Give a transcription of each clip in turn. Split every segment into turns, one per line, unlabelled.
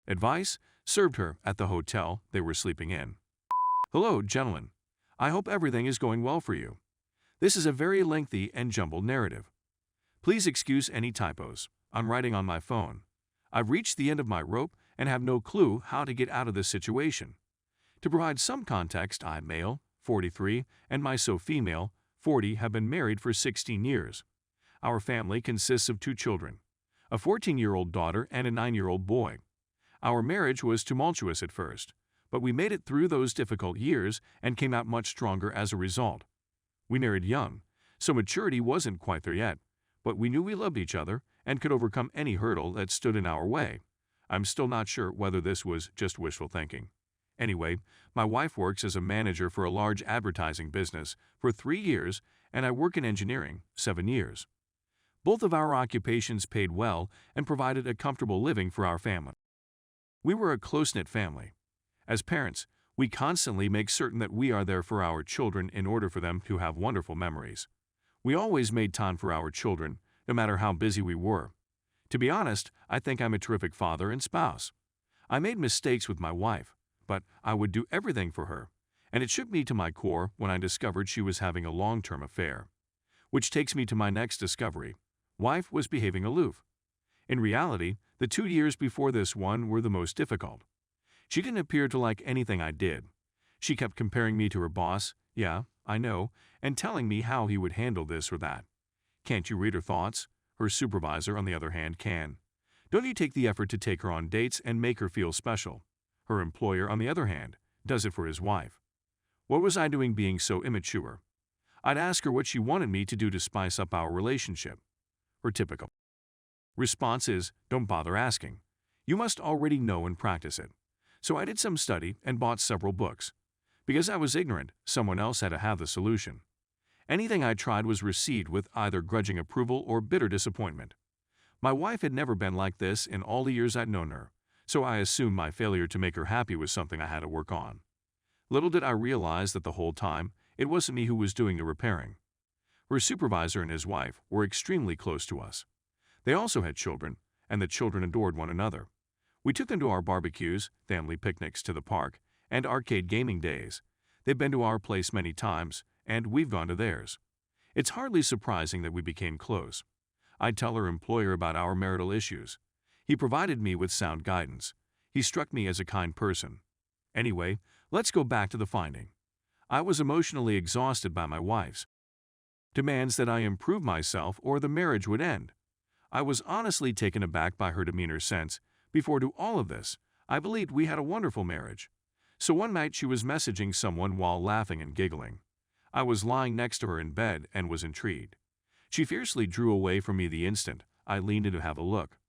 Advice served her at the hotel they were sleeping in. Hello, gentlemen. I hope everything is going well for you. This is a very lengthy and jumbled narrative. Please excuse any typos. I'm writing on my phone. I've reached the end of my rope and have no clue how to get out of this situation. To provide some context, I'm male, 43, and my female, 40, have been married for 16 years. Our family consists of 2 children, a 14-year-old daughter and a 9-year-old boy. Our marriage was tumultuous at first, but we made it through those difficult years and came out much stronger as a result. We married young, so maturity wasn't quite there yet, but we knew we loved each other and could overcome any hurdle that stood in our way. I'm still not sure whether this was just wishful thinking. Anyway, my wife works as a manager for a large advertising business for 3 years, and I work in engineering 7 years. Both of our occupations paid well and provided a comfortable living for our family. We were a close-knit family. As parents, we constantly make certain that we are there for our children in order for them to have wonderful memories. We always made time for our children, no matter how busy we were. To be honest, I think I'm a terrific father and spouse. I made mistakes with my wife, but I would do everything for her, and it shook me to my core when I discovered she was having a long-term affair. Which takes me to my next discovery. Wife was behaving aloof. In reality, the 2 years before this one were the most difficult. She didn't appear to like anything I did. She kept comparing me to her boss, yeah, I know, and telling me how he would handle this or that. Can't you read her thoughts? Her supervisor, on the other hand, can. Don't you take the effort to take her on dates and make her feel special? Her employer, on the other hand, does it for his wife. What was I doing being so immature? I'd ask her what she wanted me to do to spice up our relationship. Her typical response is, don't bother asking. You must already know and practice it. So I did some study and bought several books. Because I was ignorant, someone else had to have the solution. Anything I tried was received with either grudging approval or bitter disappointment. My wife had never been like this in all the years I'd known her, so I assumed my failure to make her happy was something I had to work on. Little did I realize that the whole time, it wasn't me who was doing the repairing. Her supervisor and his wife were extremely close to us. They also had children, and the children adored one another. We took them to our barbecues, family picnics to the park, and arcade gaming days. They've been to our place many times, and we've gone to theirs. It's hardly surprising that we became close. I'd tell her employer about our marital issues. He provided me with sound guidance. He struck me as a kind person. Anyway, let's go back to the finding. I was emotionally exhausted by my wife's demands that I improve myself or the marriage would end. I was honestly taken aback by her demeanor since, before to all of this, I believed we had a wonderful marriage. So one night she was messaging someone while laughing and giggling. I was lying next to her in bed and was intrigued. She fiercely drew away from me the instant I leaned in to have a look.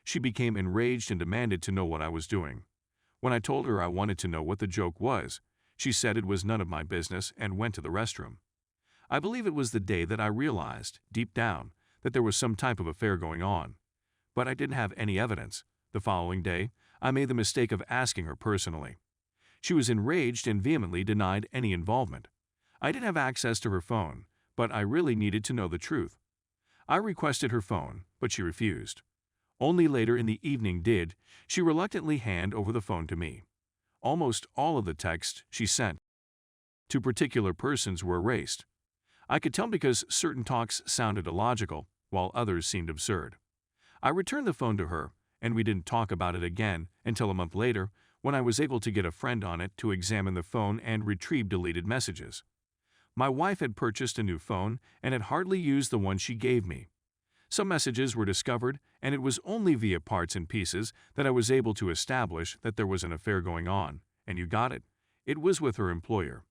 She became enraged and demanded to know what I was doing. When I told her I wanted to know what the joke was, she said it was none of my business and went to the restroom. I believe it was the day that I realized, deep down, that there was some type of affair going on. But I didn't have any evidence. The following day, I made the mistake of asking her personally. She was enraged and vehemently denied any involvement. I didn't have access to her phone, but I really needed to know the truth. I requested her phone, but she refused. Only later in the evening did she reluctantly hand over the phone to me. Almost all of the texts she sent to particular persons were erased. I could tell because certain talks sounded illogical, while others seemed absurd. I returned the phone to her, and we didn't talk about it again until a month later, when I was able to get a friend on it to examine the phone and retrieve deleted messages. My wife had purchased a new phone and had hardly used the one she gave me. Some messages were discovered, and it was only via parts and pieces that I was able to establish that there was an affair going on, and you got it. It was with her employer.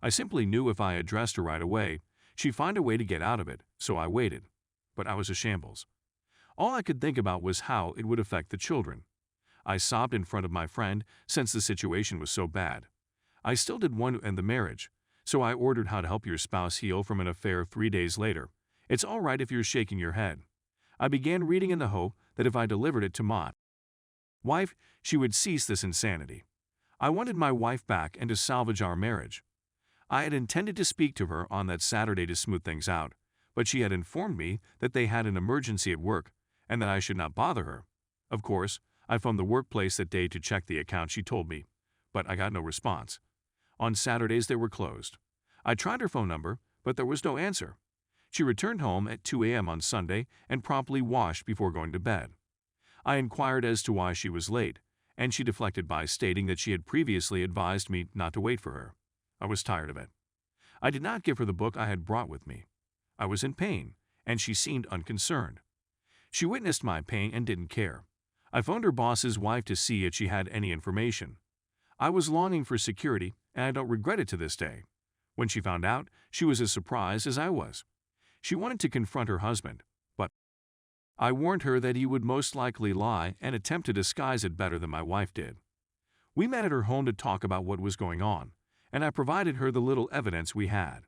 I simply knew if I addressed her right away, she'd find a way to get out of it, so I waited. But I was a shambles. All I could think about was how it would affect the children. I sobbed in front of my friend since the situation was so bad. I still did want to end the marriage, so I ordered How to Help Your Spouse Heal from an Affair 3 days later. It's all right if you're shaking your head. I began reading in the hope that if I delivered it to my wife, she would cease this insanity. I wanted my wife back and to salvage our marriage. I had intended to speak to her on that Saturday to smooth things out, but she had informed me that they had an emergency at work and that I should not bother her. Of course, I phoned the workplace that day to check the account she told me, but I got no response. On Saturdays they were closed. I tried her phone number, but there was no answer. She returned home at 2 a.m. on Sunday and promptly washed before going to bed. I inquired as to why she was late, and she deflected by stating that she had previously advised me not to wait for her. I was tired of it. I did not give her the book I had brought with me. I was in pain, and she seemed unconcerned. She witnessed my pain and didn't care. I phoned her boss's wife to see if she had any information. I was longing for security, and I don't regret it to this day. When she found out, she was as surprised as I was. She wanted to confront her husband, but I warned her that he would most likely lie and attempt to disguise it better than my wife did. We met at her home to talk about what was going on, and I provided her the little evidence we had.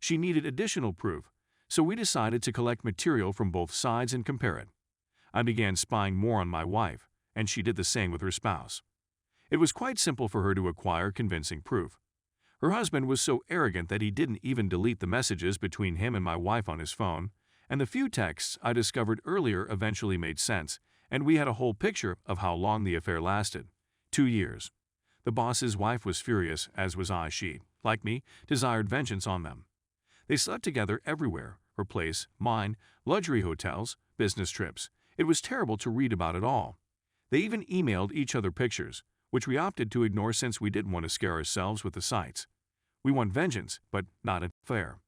She needed additional proof, so we decided to collect material from both sides and compare it. I began spying more on my wife, and she did the same with her spouse. It was quite simple for her to acquire convincing proof. Her husband was so arrogant that he didn't even delete the messages between him and my wife on his phone, and the few texts I discovered earlier eventually made sense, and we had a whole picture of how long the affair lasted. 2 years. The boss's wife was furious, as was I. She, like me, desired vengeance on them. They slept together everywhere, her place, mine, luxury hotels, business trips. It was terrible to read about it all. They even emailed each other pictures, which we opted to ignore since we didn't want to scare ourselves with the sights. We want vengeance, but not an affair.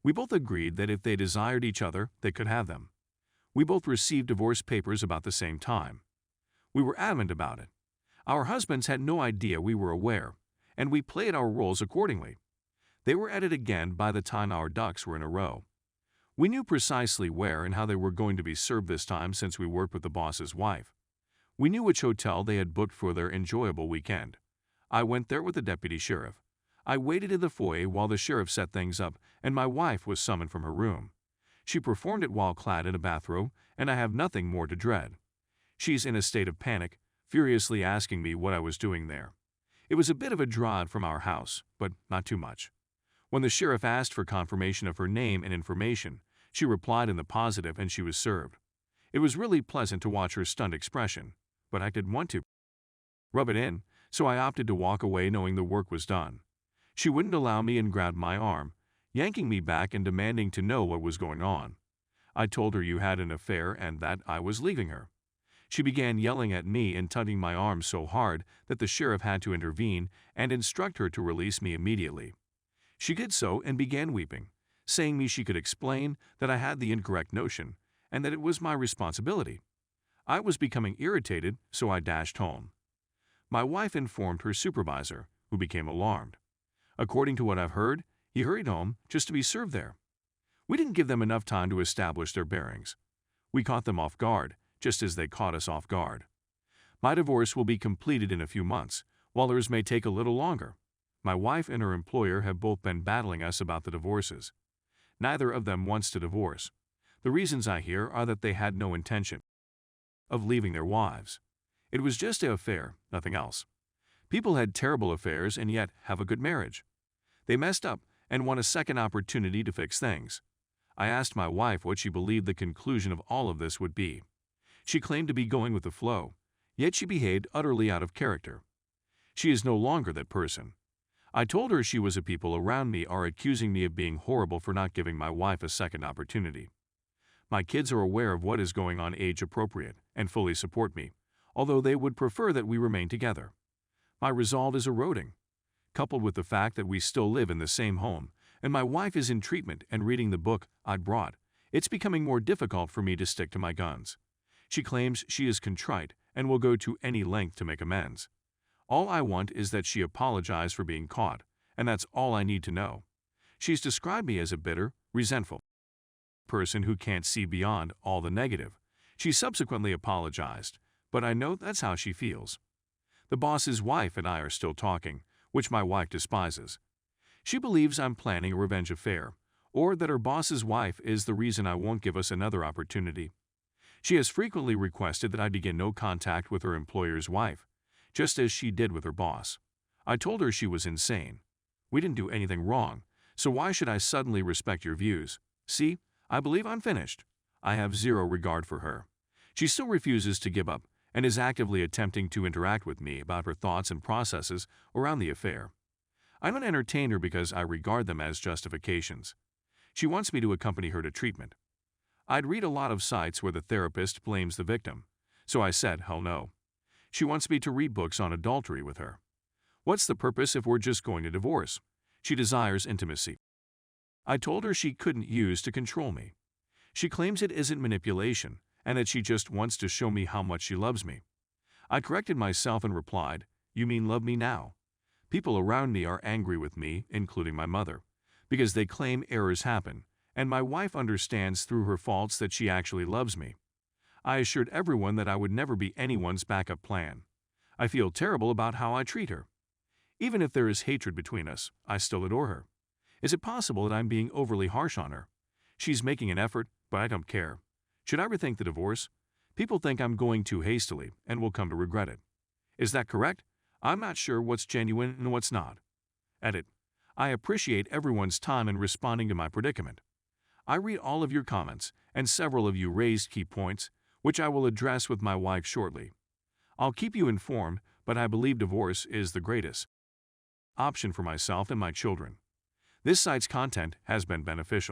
We both agreed that if they desired each other, they could have them. We both received divorce papers about the same time. We were adamant about it. Our husbands had no idea we were aware, and we played our roles accordingly. They were at it again by the time our ducks were in a row. We knew precisely where and how they were going to be served this time since we worked with the boss's wife. We knew which hotel they had booked for their enjoyable weekend. I went there with the deputy sheriff. I waited in the foyer while the sheriff set things up, and my wife was summoned from her room. She performed it while clad in a bathrobe, and I have nothing more to dread. She's in a state of panic, furiously asking me what I was doing there. It was a bit of a drive from our house, but not too much. When the sheriff asked for confirmation of her name and information, she replied in the positive and she was served. It was really pleasant to watch her stunned expression, but I didn't want to rub it in, so I opted to walk away knowing the work was done. She wouldn't allow me and grabbed my arm, yanking me back and demanding to know what was going on. I told her you had an affair and that I was leaving her. She began yelling at me and tugging my arm so hard that the sheriff had to intervene and instruct her to release me immediately. She did so and began weeping, saying me she could explain that I had the incorrect notion and that it was my responsibility. I was becoming irritated, so I dashed home. My wife informed her supervisor, who became alarmed. According to what I've heard, he hurried home just to be served there. We didn't give them enough time to establish their bearings. We caught them off guard, just as they caught us off guard. My divorce will be completed in a few months, while theirs may take a little longer. My wife and her employer have both been battling us about the divorces. Neither of them wants to divorce. The reasons I hear are that they had no intention of leaving their wives. It was just an affair, nothing else. People had terrible affairs and yet have a good marriage. They messed up and want a second opportunity to fix things. I asked my wife what she believed the conclusion of all of this would be. She claimed to be going with the flow, yet she behaved utterly out of character. She is no longer that person. I told her she was a people around me are accusing me of being horrible for not giving my wife a second opportunity. My kids are aware of what is going on age appropriate and fully support me, although they would prefer that we remain together. My resolve is eroding, coupled with the fact that we still live in the same home, and my wife is in treatment and reading the book I'd brought. It's becoming more difficult for me to stick to my guns. She claims she is contrite and will go to any length to make amends. All I want is that she apologize for being caught, and that's all I need to know. She's described me as a bitter, resentful person who can't see beyond all the negative. She subsequently apologized, but I know that's how she feels. The boss's wife and I are still talking, which my wife despises. She believes I'm planning a revenge affair, or that her boss's wife is the reason I won't give us another opportunity. She has frequently requested that I begin no contact with her employer's wife, just as she did with her boss. I told her she was insane. We didn't do anything wrong, so why should I suddenly respect your views? See, I believe I'm finished. I have zero regard for her. She still refuses to give up, and is actively attempting to interact with me about her thoughts and processes around the affair. I don't entertain her because I regard them as justifications. She wants me to accompany her to treatment. I'd read a lot of sites where the therapist blames the victim, so I said, hell no. She wants me to read books on adultery with her. What's the purpose if we're just going to divorce? She desires intimacy. I told her she couldn't use to control me. She claims it isn't manipulation and that she just wants to show me how much she loves me. I corrected myself and replied, you mean love me now? People around me are angry with me, including my mother, because they claim errors happen, and my wife understands through her faults that she actually loves me. I assured everyone that I would never be anyone's backup plan. I feel terrible about how I treat her. Even if there is hatred between us, I still adore her. Is it possible that I'm being overly harsh on her? She's making an effort, but I don't care. Should I rethink the divorce? People think I'm going too hastily and will come to regret it. Is that correct? I'm not sure what's genuine and what's not. Edit. I appreciate everyone's time in responding to my predicament. I read all of your comments, and several of you raised key points, which I will address with my wife shortly. I'll keep you informed, but I believe divorce is the greatest option for myself and my children. This site's content has been beneficial.